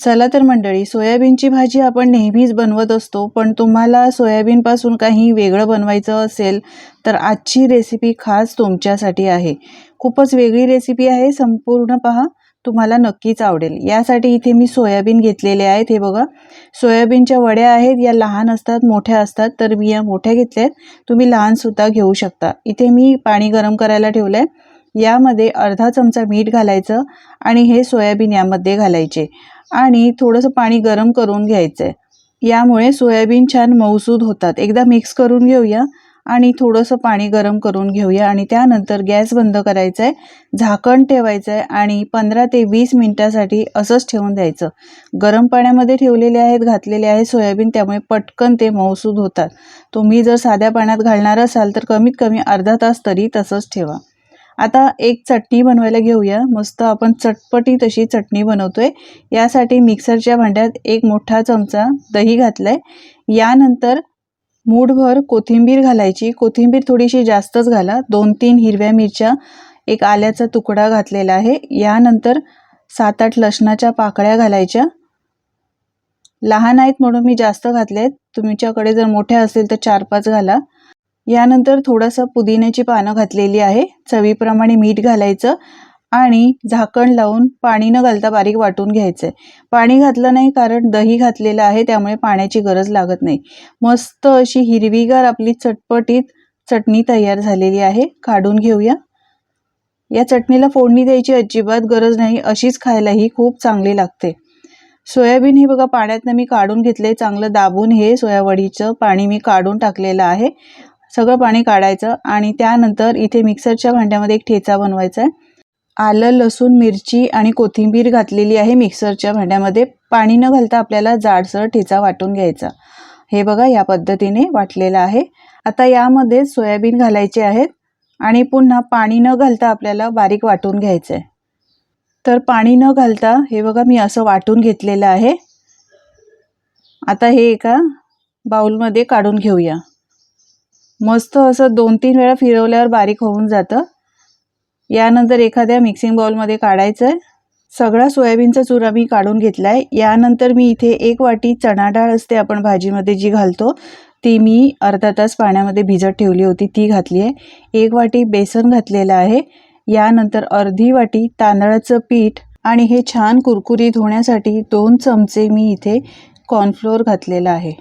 चला तर मंडळी, सोयाबीनची भाजी आपण नेहमीच बनवत असतो, पण तुम्हाला सोयाबीनपासून काही वेगळं बनवायचं असेल तर आजची रेसिपी खास तुमच्यासाठी आहे. खूपच वेगळी रेसिपी आहे, संपूर्ण पहा, तुम्हाला नक्कीच आवडेल. यासाठी इथे मी सोयाबीन घेतलेले आहेत. हे बघा, सोयाबीनच्या वड्या आहेत, या लहान असतात मोठ्या असतात, तर मी या मोठ्या घेतल्यात. तुम्ही लहानसुद्धा घेऊ शकता. इथे मी पाणी गरम करायला ठेवलं आहे. यामध्ये अर्धा चमचा मीठ घालायचं आणि हे सोयाबीन यामध्ये घालायचे आणि थोडंसं पाणी गरम करून घ्यायचं आहे. यामुळे सोयाबीन छान मऊसूद होतात. एकदा मिक्स करून घेऊया आणि थोडंसं पाणी गरम करून घेऊया आणि त्यानंतर गॅस बंद करायचा आहे, झाकण ठेवायचं आहे आणि 15 ते 20 मिनिटासाठी असंच ठेवून द्यायचं. गरम पाण्यामध्ये ठेवलेले आहेत, घातलेले आहे सोयाबीन, त्यामुळे पटकन ते मऊसूद होतात. तुम्ही जर साध्या पाण्यात घालणार असाल तर कमीत कमी अर्धा तास तरी तसंच ठेवा. आता एक चटणी बनवायला घेऊया. मस्त आपण चटपटीत अशी चटणी बनवतोय. यासाठी मिक्सरच्या भांड्यात एक मोठा चमचा दही घातलाय. यानंतर मूठभर कोथिंबीर घालायची. कोथिंबीर थोडीशी जास्तच घाला. 2-3 हिरव्या मिरच्या, एक आल्याचा तुकडा घातलेला आहे. यानंतर 7-8 लसणाच्या पाकळ्या घालायच्या. लहान आहेत म्हणून मी जास्त घातलेत. तुमच्याकडे जर मोठ्या असतील तर 4-5 घाला. यानंतर थोडंसं पुदिन्याची पानं घातलेली आहे. चवीप्रमाणे मीठ घालायचं आणि झाकण लावून पाणी न घालता बारीक वाटून घ्यायचं आहे. पाणी घातलं नाही कारण दही घातलेलं आहे, त्यामुळे पाण्याची गरज लागत नाही. मस्त अशी हिरवीगार आपली चटपटीत चटणी तयार झालेली आहे. काढून घेऊया. या चटणीला फोडणी द्यायची अजिबात गरज नाही, अशीच खायलाही खूप चांगली लागते. सोयाबीन हे बघा पाण्यातनं मी काढून घेतले. चांगलं दाबून हे सोयावडीचं पाणी मी काढून टाकलेलं आहे. सगळं पाणी काढायचं आणि त्यानंतर इथे मिक्सरच्या भांड्यामध्ये एक ठेचा बनवायचा आहे. आलं, लसूण, मिरची आणि कोथिंबीर घातलेली आहे मिक्सरच्या भांड्यामध्ये. पाणी न घालता आपल्याला जाडसर ठेचा वाटून घ्यायचा. हे बघा या पद्धतीने वाटलेलं आहे. आता यामध्ये सोयाबीन घालायचे आहेत आणि पुन्हा पाणी न घालता आपल्याला बारीक वाटून घ्यायचं आहे. तर पाणी न घालता हे बघा मी असं वाटून घेतलेलं आहे. आता हे एका बाउलमध्ये काढून घेऊया. मस्त असं 2-3 वेळा फिरवल्यावर बारीक होऊन जातं. यानंतर एखाद्या मिक्सिंग बाउलमध्ये काढायचं आहे. सगळा सोयाबीनचा चुरा मी काढून घेतला आहे. यानंतर मी इथे 1 वाटी चणा डाळ असते आपण भाजीमध्ये जी घालतो, ती मी अर्धा तास पाण्यामध्ये भिजत ठेवली होती, ती घातली आहे. 1 वाटी बेसन घातलेलं आहे. यानंतर अर्धी वाटी तांदळाचं पीठ आणि हे छान कुरकुरीत होण्यासाठी 2 चमचे मी इथे कॉर्नफ्लोअर घातलेला आहे.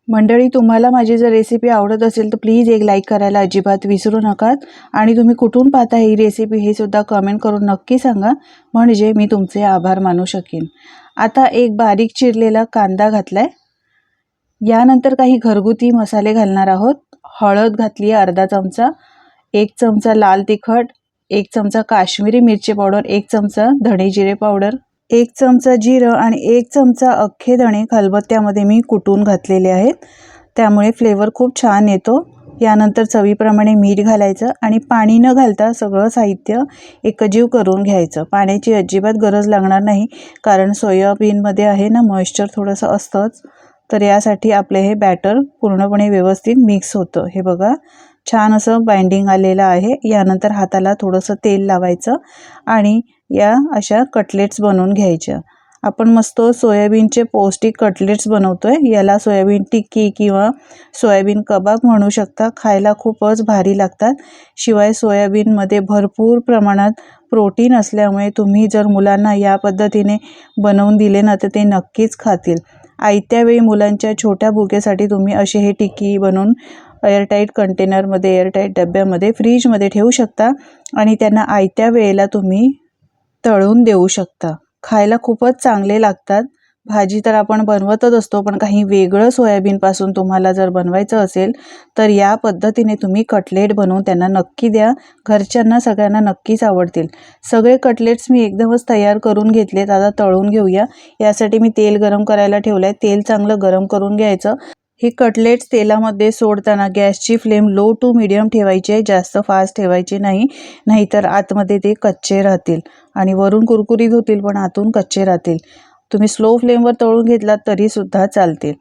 मंडळी, तुम्हाला माझी जर रेसिपी आवडत असेल तर प्लीज एक लाईक करायला अजिबात विसरू नका आणि तुम्ही कुठून पाहता ही रेसिपी हे सुद्धा कमेंट करून नक्की सांगा, म्हणजे मी तुमचे आभार मानू शकेन. आता एक बारीक चिरलेला कांदा घातलाय. यानंतर काही घरगुती मसाले घालणार आहोत. हळद घातली आहे अर्धा चमचा, 1 चमचा लाल तिखट, 1 चमचा काश्मीरी मिरची पावडर, 1 चमचा धणे जिरे पावडर, 1 चमचा जिरं आणि 1 चमचा अख्खे धणे खलबत्त्यामध्ये मी कुटून घातलेले आहेत, त्यामुळे फ्लेवर खूप छान येतो. यानंतर चवीप्रमाणे मीठ घालायचं आणि पाणी न घालता सगळं साहित्य एकजीव करून घ्यायचं. पाण्याची अजिबात गरज लागणार नाही कारण सोयाबीनमध्ये आहे ना मॉइश्चर थोडंसं असतंच, तर यासाठी आपले हे बॅटर पूर्णपणे व्यवस्थित मिक्स होतं. हे बघा छान असं बाइंडिंग आलेलं आहे. यानंतर हाताला थोडंसं तेल लावायचं आणि या अशा कटलेट्स बनवून घ्यायच्या. आपण मस्त सोयाबीनचे पौष्टिक कटलेट्स बनवतोय. याला सोयाबीन टिक्की किंवा सोयाबीन कबाब म्हणू शकता. खायला खूपच भारी लागतात. शिवाय सोयाबीनमध्ये भरपूर प्रमाणात प्रोटीन असल्यामुळे तुम्ही जर मुलांना या पद्धतीने बनवून दिले ना तर ते नक्कीच खातील. आयत्या वेळी मुलांच्या छोट्या भुकेसाठी तुम्ही असे हे टिक्की बनवून एअरटाईट कंटेनरमध्ये, एअरटाईट डब्यामध्ये, फ्रीजमध्ये ठेवू शकता आणि त्यांना आयत्या वेळेला तुम्ही तळून देऊ शकता. खायला खूपच चांगले लागतात. भाजी तर आपण बनवतच असतो, पण काही वेगळं सोयाबीनपासून तुम्हाला जर बनवायचं असेल तर या पद्धतीने तुम्ही कटलेट बनवून त्यांना नक्की द्या. घरच्यांना सगळ्यांना नक्कीच आवडतील. सगळे कटलेट्स मी एकदमच तयार करून घेतलेत. आता तळून घेऊया. यासाठी मी तेल गरम करायला ठेवलं आहे. तेल चांगलं गरम करून घ्यायचं. हे कटलेट्स तेलामध्ये सोडताना गॅसची फ्लेम लो टू मीडियम ठेवायची आहे, जास्त फास्ट ठेवायची नाही, नाहीतर आतमध्ये ते कच्चे राहतील आणि वरून कुरकुरीत होतील पण आतून कच्चे राहतील. तुम्ही स्लो फ्लेमवर तळून घेतलात तरीसुद्धा चालतील.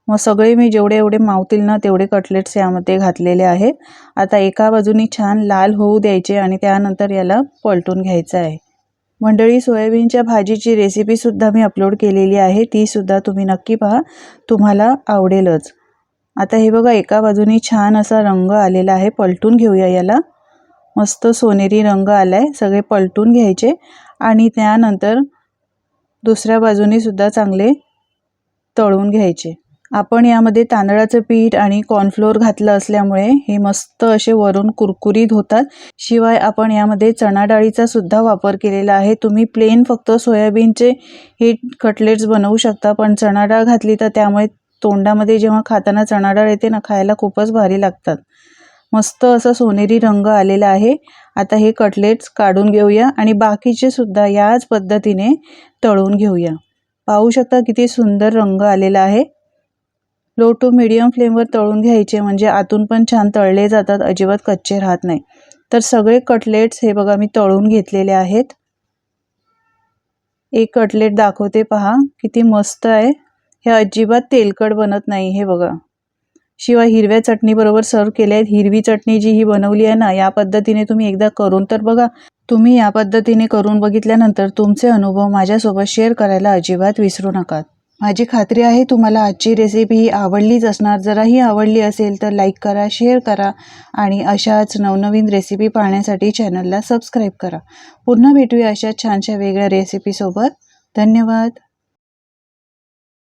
मग सगळे मी जेवढे एवढे मावतील ना तेवढे कटलेट्स यामध्ये घातलेले आहेत. आता एका बाजूनी छान लाल होऊ द्यायचे आणि त्यानंतर याला पलटून घ्यायचं आहे. मंडळी, सोयाबीनच्या भाजीची रेसिपीसुद्धा मी अपलोड केलेली आहे, तीसुद्धा तुम्ही नक्की पहा, तुम्हाला आवडेलच. आता हे बघा, एका बाजूनी छान असा रंग आलेला आहे. पलटून घेऊया याला. मस्त सोनेरी रंग आला आहे. सगळे पलटून घ्यायचे आणि त्यानंतर दुसऱ्या बाजूनी सुद्धा चांगले तळून घ्यायचे. आपण यामध्ये तांदळाचं पीठ आणि कॉर्नफ्लोअर घातलं असल्यामुळे हे मस्त असे वरून कुरकुरीत होतात. शिवाय आपण यामध्ये चणा डाळीचा सुद्धा वापर केलेला आहे. तुम्ही प्लेन फक्त सोयाबीनचे हे कटलेट्स बनवू शकता, पण चणा डाळ घातली तर त्यामुळे तोंडामध्ये जेव्हा खाताना चणा डाळ येते ना, खायला खूपच भारी लागतात. मस्त असा सोनेरी रंग आलेला आहे. आता हे कटलेट्स काढून घेऊया आणि बाकीचे सुद्धा याच पद्धतीने तळून घेऊया. पाहू शकता किती सुंदर रंग आलेला आहे. लो टू मीडियम फ्लेमवर तळून घ्यायचे, म्हणजे आतून पण छान तळले जातात, अजिबात कच्चे राहत नाही. तर सगळे कटलेट्स हे बघा मी तळून घेतलेले आहेत. एक कटलेट दाखवते पहा, किती मस्त आहे. हे अजिबात तेलकट बनत नाही, हे बघा. शिवाय हिरव्या चटणीबरोबर सर्व केले आहेत. हिरवी चटणी जी ही बनवली आहे ना, या पद्धतीने तुम्ही एकदा करून तर बघा. तुम्ही या पद्धतीने करून बघितल्यानंतर तुमचे अनुभव माझ्यासोबत शेअर करायला अजिबात विसरू नका. माझी खात्री आहे तुम्हाला आजची रेसिपी ही आवडलीच असणार. जराही आवडली असेल तर लाईक करा, शेअर करा आणि अशाच नवनवीन रेसिपी पाहण्यासाठी चॅनलला सबस्क्राईब करा. पुन्हा भेटूया अशा छानशा वेगळ्या रेसिपीसोबत. धन्यवाद.